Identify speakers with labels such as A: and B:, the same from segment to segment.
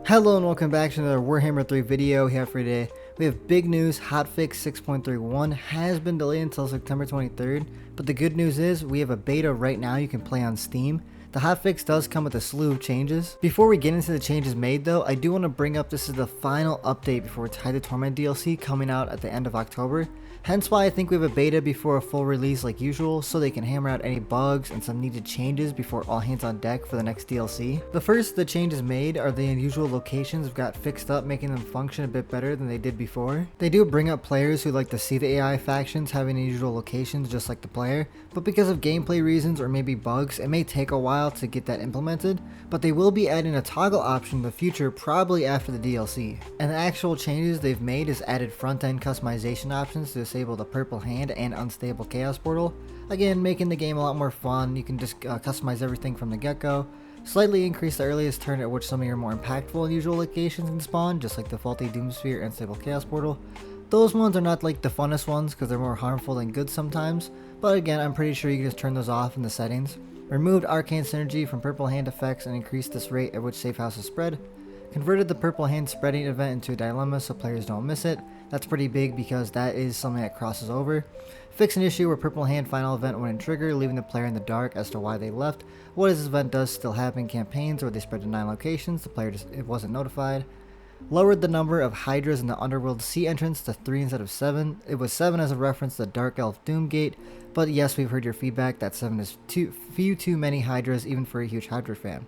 A: Hello and welcome back to another Warhammer 3 video here for today. We have big news. Hotfix 6.31 has been delayed until September 23rd, but the good news is we have a beta right now you can play on Steam. The hotfix does come with a slew of changes. Before we get into the changes made though, I do want to bring up this is the final update before Tie the Torment DLC coming out at the end of October. Hence why I think we have a beta before a full release like usual, so they can hammer out any bugs and some needed changes before all hands on deck for the next DLC. The first the changes made are the unusual locations have got fixed up, making them function a bit better than they did before. They do bring up players who like to see the AI factions having unusual locations just like the player, but because of gameplay reasons or maybe bugs, it may take a while to get that implemented, but they will be adding a toggle option in the future, probably after the DLC. And the actual changes they've made is added front-end customization options to disable the purple hand and unstable chaos portal, again making the game a lot more fun. You can just customize everything from the get-go. Slightly increase the earliest turn at which some of your more impactful and usual locations can spawn, just like the faulty doomsphere and unstable chaos portal. Those ones are not like the funnest ones because they're more harmful than good sometimes, but again I'm pretty sure you can just turn those off in the settings. Removed arcane synergy from purple hand effects and increased this rate at which safe houses spread. Converted the purple hand spreading event into a dilemma so players don't miss it. That's pretty big because that is something that crosses over. Fix an issue where purple hand final event wouldn't trigger, leaving the player in the dark as to why they left. What if this event does still happen in campaigns where they spread to 9 locations, the player just wasn't notified. Lowered the number of hydras in the underworld sea entrance to 3 instead of 7. It was 7 as a reference to the Dark Elf Doomgate, but yes, we've heard your feedback that 7 is too many hydras even for a huge Hydra fan.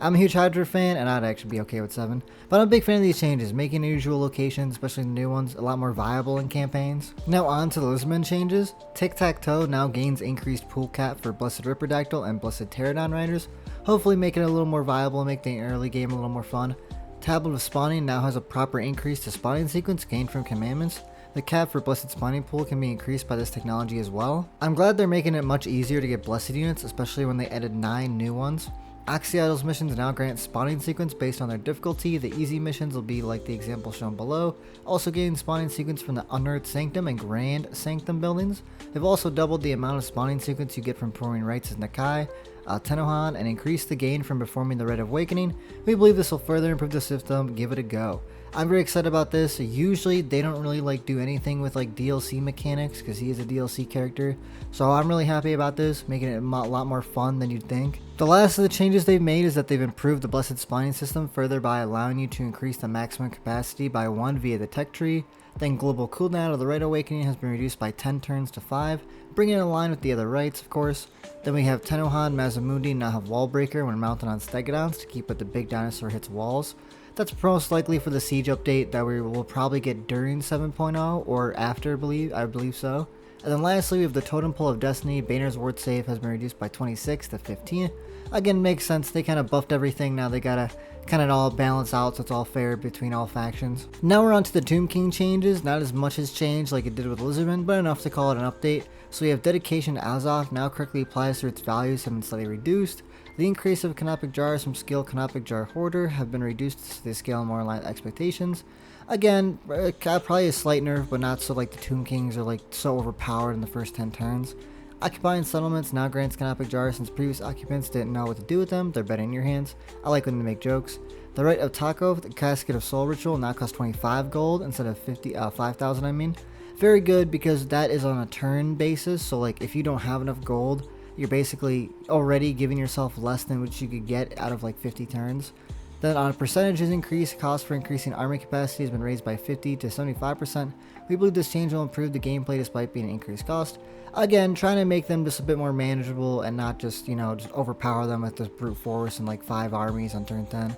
A: I'm a huge Hydra fan, and I'd actually be okay with 7. But I'm a big fan of these changes, making unusual locations, especially the new ones, a lot more viable in campaigns. Now on to the Lisbon changes. Tic-Tac-Toe now gains increased pool cap for Blessed Ripperdactyl and Blessed Pterodon Riders, hopefully making it a little more viable and make the early game a little more fun. Tablet of Spawning now has a proper increase to spawning sequence gained from commandments. The cap for Blessed Spawning Pool can be increased by this technology as well. I'm glad they're making it much easier to get Blessed units, especially when they added 9 new ones. Oxyidal's missions now grant spawning sequence based on their difficulty. The easy missions will be like the example shown below, also getting spawning sequence from the Unearthed Sanctum and Grand Sanctum buildings. They've also doubled the amount of spawning sequence you get from performing rites as Nakai, Tenohan, and increased the gain from performing the Rite of Awakening. We believe this will further improve the system. Give it a go. I'm very excited about this. Usually they don't really do anything with DLC mechanics because he is a DLC character. So I'm really happy about this, making it a lot more fun than you'd think. The last of the changes they've made is that they've improved the Blessed Spawning system further by allowing you to increase the maximum capacity by 1 via the tech tree. Then global cooldown of the Rite Awakening has been reduced by 10 turns to 5, bringing it in line with the other rites, of course. Then we have Tenohan, Mazamundi now have Wall Breaker when mounted on Stegodons to keep with the big dinosaur hits walls. That's most likely for the Siege update that we will probably get during 7.0 or after, I believe so. And then lastly, we have the Totem Pole of Destiny. Banner's ward save has been reduced by 26 to 15. Again, makes sense. They kind of buffed everything. Now they gotta kind of all balance out so it's all fair between all factions. Now we're on to the Tomb King changes. Not as much has changed like it did with Lizardman, but enough to call it an update. So we have Dedication to Azoth now correctly applies to its values have been slightly reduced. The increase of Canopic Jars from skill Canopic Jar Hoarder have been reduced to the scale more in line with expectations. Again, probably a slight nerf, but not so like the Tomb Kings are so overpowered in the first 10 turns. Occupying Settlements now grants Canopic Jars since previous occupants didn't know what to do with them. They're better in your hands. I like when they make jokes. The Rite of Taco, the Casket of Soul Ritual, now costs 25 gold instead of 5,000 I mean. Very good because that is on a turn basis, so if you don't have enough gold, you're basically already giving yourself less than what you could get out of 50 turns. Then on percentages increase, cost for increasing army capacity has been raised by 50 to 75%. We believe this change will improve the gameplay despite being an increased cost. Again, trying to make them just a bit more manageable and not just, just overpower them with this brute force and 5 armies on turn 10.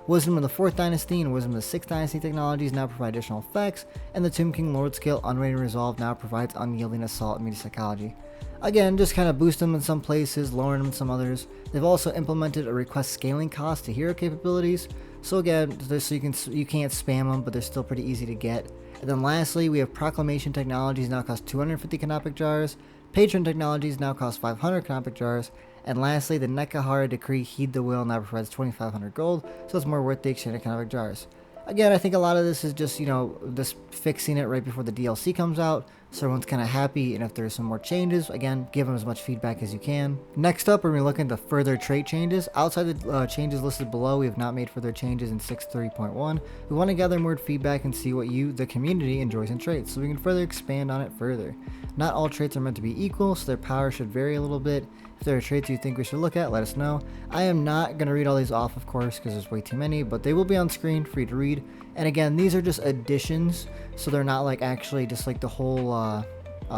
A: Wisdom of the 4th Dynasty and Wisdom of the 6th Dynasty technologies now provide additional effects, and the Tomb King Lord skill Unwavering Resolve now provides Unyielding Assault and Media Psychology. Again, just kind of boost them in some places, lowering them in some others. They've also implemented a request scaling cost to hero capabilities. So again, so you can't spam them, but they're still pretty easy to get. And then lastly, we have Proclamation technologies now cost 250 Canopic Jars. Patron technologies now cost 500 Canopic Jars. And lastly, the Nekahara Decree Heed the Will now provides 2,500 gold, so it's more worth the exchange of Canopic Jars. Again, I think a lot of this is just, this fixing it right before the DLC comes out, so everyone's kind of happy, and if there's some more changes, again, give them as much feedback as you can. Next up, we're going to look into further trait changes. Outside the changes listed below, we have not made further changes in 6.3.1. We want to gather more feedback and see what you, the community, enjoys in traits, so we can further expand on it further. Not all traits are meant to be equal, so their power should vary a little bit. If there are traits you think we should look at, let us know. I am not going to read all these off, of course, because there's way too many, but they will be on screen for you to read. And again, these are just additions, so they're not like actually just like the whole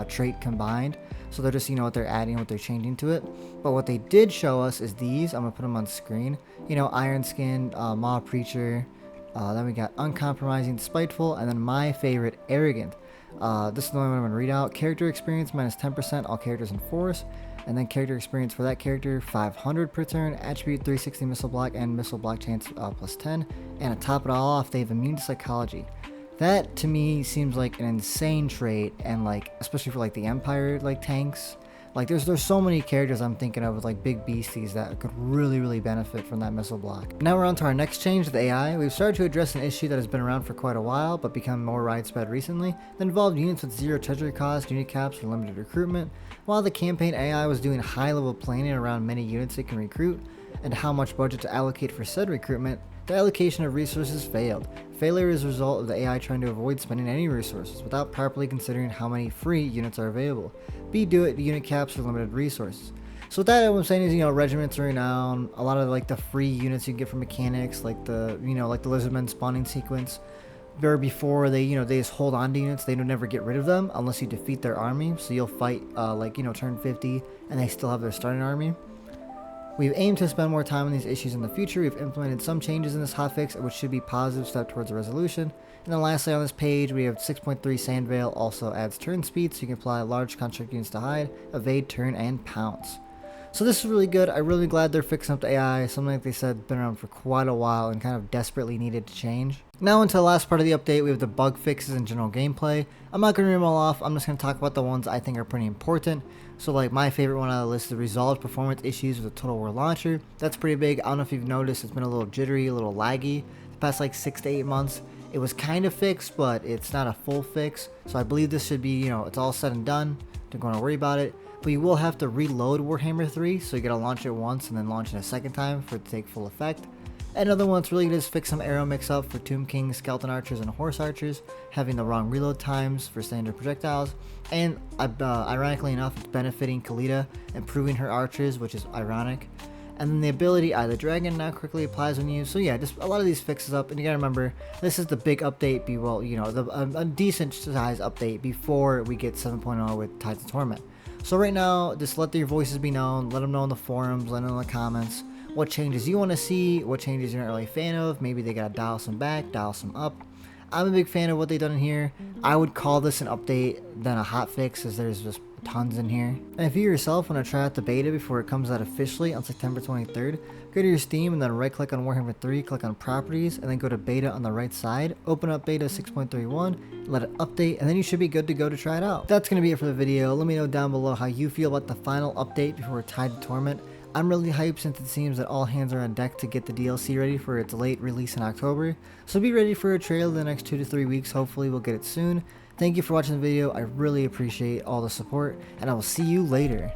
A: trait combined. So they're just, what they're adding, what they're changing to it. But what they did show us is these. I'm going to put them on screen. Iron Skin, Maw Preacher. Then we got Uncompromising, Spiteful, and then my favorite, Arrogant. This is the only one I'm going to read out. Character experience minus 10%, all characters in force. And then character experience for that character, 500 per turn. Attribute 360 missile block and missile block chance plus 10. And to top it all off, they have immune to psychology. That to me seems like an insane trait, and like especially for like the Empire tanks. Like there's so many characters I'm thinking of with like big beasties that could really benefit from that missile block. Now we're on to our next change, the AI. We've started to address an issue that has been around for quite a while but become more widespread recently that involved units with zero treasury cost, unit caps, or limited recruitment. While the campaign AI was doing high level planning around many units it can recruit and how much budget to allocate for said recruitment, the allocation of resources failed. Failure is a result of the AI trying to avoid spending any resources without properly considering how many free units are available. B, do it, unit caps, or limited resources. So with that, what I'm saying is, regiments are renowned. A lot of like the free units you can get from mechanics, like the, like the Lizardmen spawning sequence, where before they, they just hold on to units, they don't never get rid of them unless you defeat their army. So you'll fight, turn 50, and they still have their starting army. We've aimed to spend more time on these issues in the future. We've implemented some changes in this hotfix, which should be a positive step towards a resolution. And then lastly on this page, we have 6.3 Sandveil also adds turn speed, so you can apply large construct units to hide, evade, turn, and pounce. So this is really good. I'm really glad they're fixing up the AI, something like they said been around for quite a while and kind of desperately needed to change. Now into the last part of the update, we have the bug fixes and general gameplay. I'm not going to read them all off, I'm just going to talk about the ones I think are pretty important. So like my favorite one on the list is resolved performance issues with the Total War launcher. That's pretty big. I don't know if you've noticed, it's been a little jittery, a little laggy the past like 6 to 8 months. It was kind of fixed, but it's not a full fix. So I believe this should be, it's all said and done. Don't want to worry about it. But you will have to reload Warhammer 3, so you gotta launch it once and then launch it a second time for it to take full effect. Another one that's really good is fix some arrow mix-up for Tomb Kings, Skeleton Archers, and Horse Archers, having the wrong reload times for standard projectiles. And ironically enough, it's benefiting Kalita, improving her archers, which is ironic. And then the ability Eye of the Dragon now quickly applies when used. So yeah, just a lot of these fixes up. And you gotta remember, this is the big update, a decent size update before we get 7.0 with Tides of Torment. So right now, just let your voices be known, let them know in the forums, let them know in the comments what changes you want to see, what changes you're not really a fan of. Maybe they gotta dial some back, dial some up. I'm a big fan of what they've done in here. I would call this an update than a hotfix, as there's just tons in here. And if you yourself want to try out the beta before it comes out officially on September 23rd, go to your Steam and then right click on Warhammer 3, click on Properties, and then go to Beta on the right side, open up Beta 6.31, let it update, and then you should be good to go to try it out. That's going to be it for the video. Let me know down below how you feel about the final update before Tide to Torment. I'm really hyped since it seems that all hands are on deck to get the DLC ready for its late release in October. So be ready for a trailer in the next 2 to 3 weeks. Hopefully we'll get it soon. Thank you for watching the video. I really appreciate all the support, and I will see you later.